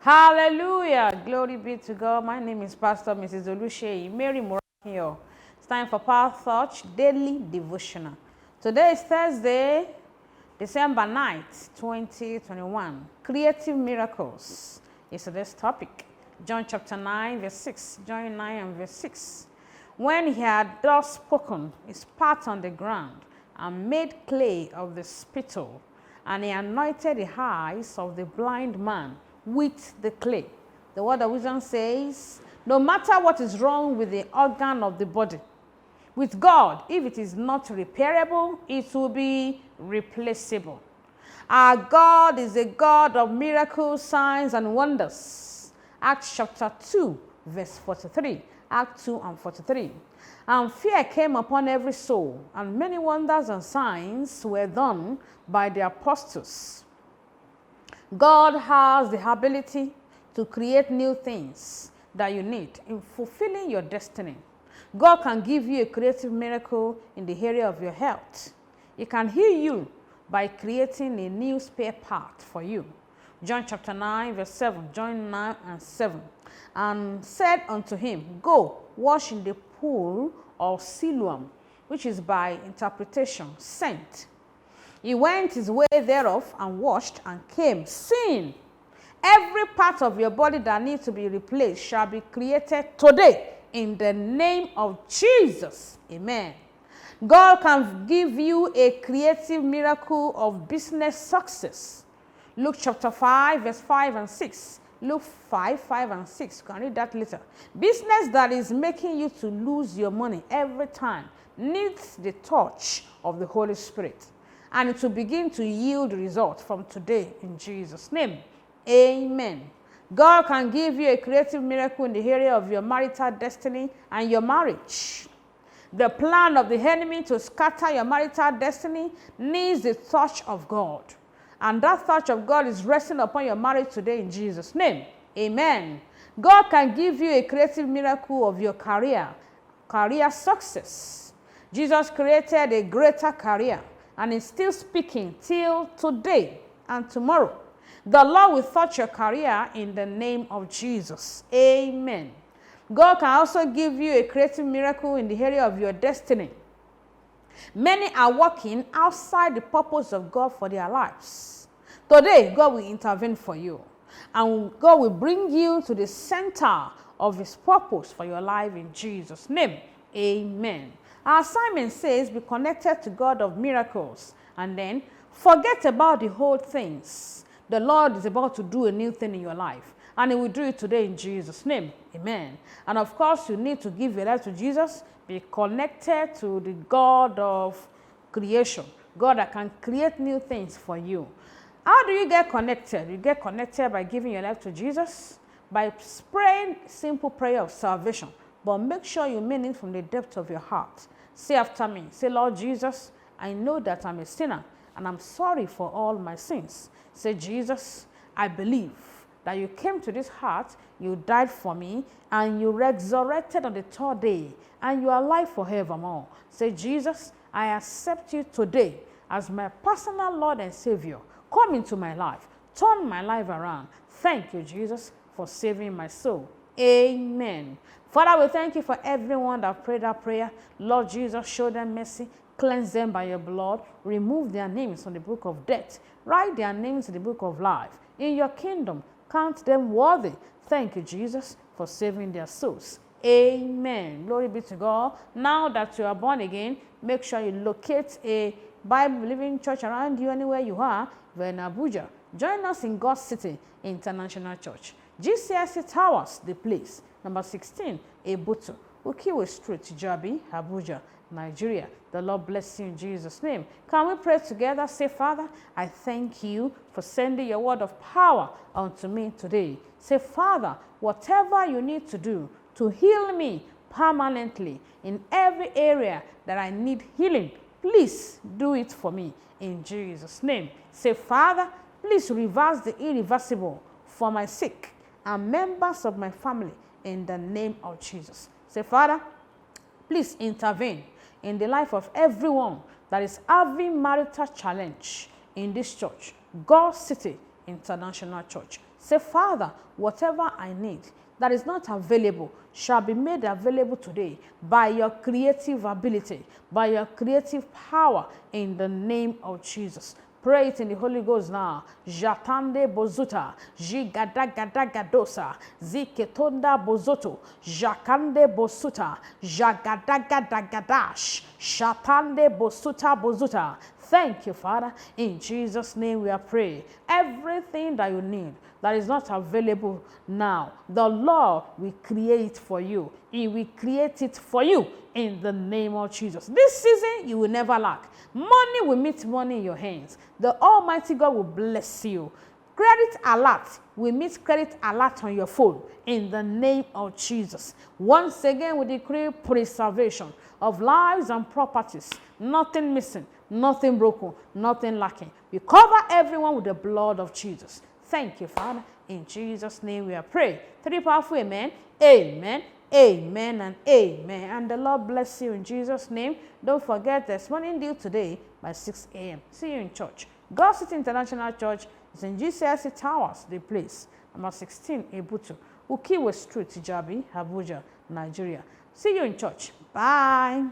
Hallelujah. Glory be to God. My name is Pastor Mrs. Olusheyi Mary Morakio. It's time for Power Thought Daily Devotional. Today is Thursday, December 9th, 2021. Creative miracles is today's topic. John chapter 9, verse 6. John 9 and verse 6. When he had thus spoken, he spat on the ground and made clay of the spittle, and he anointed the eyes of the blind man with the clay. The word of wisdom says, no matter what is wrong with the organ of the body, with God, if it is not repairable, it will be replaceable. Our God is a God of miracles, signs, and wonders. Acts chapter 2, verse 43. Acts 2 and 43. And fear came upon every soul, and many wonders and signs were done by the apostles. God has the ability to create new things that you need in fulfilling your destiny. God can give you a creative miracle in the area of your health. He can heal you by creating a new spare part for you. John chapter 9, verse 7. John 9 and 7. And said unto him, go, wash in the pool of Siloam, which is by interpretation, sent. He went his way thereof and washed and came, seeing. Every part of your body that needs to be replaced shall be created today in the name of Jesus. Amen. God can give you a creative miracle of business success. Luke chapter 5, verse 5 and 6. Luke 5, 5 and 6. You can read that later. Business that is making you to lose your money every time needs the touch of the Holy Spirit. And it will begin to yield results from today in Jesus' name. Amen. God can give you a creative miracle in the area of your marital destiny and your marriage. The plan of the enemy to scatter your marital destiny needs the touch of God. And that touch of God is resting upon your marriage today in Jesus' name. Amen. God can give you a creative miracle of your career success. Jesus created a greater career and is still speaking till today and tomorrow. The Lord will touch your career in the name of Jesus. Amen. God can also give you a creative miracle in the area of your destiny. Many are walking outside the purpose of God for their lives. Today, God will intervene for you, and God will bring you to the center of His purpose for your life in Jesus' name. Amen. Our assignment says, be connected to God of miracles, and then forget about the old things. The Lord is about to do a new thing in your life, and He will do it today in Jesus' name. Amen. And of course, you need to give your life to Jesus. Be connected to the God of creation, God that can create new things for you. How do you get connected? You get connected by giving your life to Jesus, by praying simple prayer of salvation. But make sure you mean it from the depth of your heart. Say after me. Say, Lord Jesus, I know that I'm a sinner and I'm sorry for all my sins. Say, Jesus, I believe that you came to this heart, you died for me, and you resurrected on the third day, and you are alive forevermore. Say, Jesus, I accept you today as my personal Lord and Savior. Come into my life. Turn my life around. Thank you, Jesus, for saving my soul. Amen. Father, we thank you for everyone that prayed that prayer. Lord Jesus, show them mercy. Cleanse them by your blood. Remove their names from the book of death. Write their names in the book of life. In your kingdom, count them worthy. Thank you, Jesus, for saving their souls. Amen. Glory be to God. Now that you are born again, make sure you locate a Bible-believing church around you anywhere you are. If you're in Abuja, join us in God's City International Church. GCSC Towers, the place. Number 16, Ebutu, Ukiwe Street, Jabi, Abuja, Nigeria. The Lord bless you in Jesus' name. Can we pray together? Say, Father, I thank you for sending your word of power unto me today. Say, Father, whatever you need to do to heal me permanently in every area that I need healing, please do it for me in Jesus' name. Say, Father, please reverse the irreversible for my sick and members of my family in the name of Jesus. Say, Father, please intervene in the life of everyone that is having marital challenge in this church, God's City International Church. Say, Father, whatever I need that is not available shall be made available today by your creative ability, by your creative power, in the name of Jesus. Pray it in the Holy Ghost now. Jatande bozuta, jigada gada gadosa, ziketonda bozoto, jakande bosuta, jagada gada gadash, shatande bosuta bozuta. Thank you, Father. In Jesus' name we are praying. Everything that you need that is not available now, the Lord will create for you. He will create it for you in the name of Jesus. This season, you will never lack. Money will meet money in your hands. The Almighty God will bless you. Credit alert will meet credit alert on your phone in the name of Jesus. Once again, we decree preservation of lives and properties. Nothing missing, nothing broken, nothing lacking. We cover everyone with the blood of Jesus. Thank you, Father. In Jesus' name we are praying. Three powerful amen, amen, amen, and amen. And the Lord bless you in Jesus' name. Don't forget there's morning due today by 6 a.m. See you in church. God City International Church is in GCSC Towers, the place. Number 16, Ebutu, Ukiwe Street, Jabi, Abuja, Nigeria. See you in church. Bye.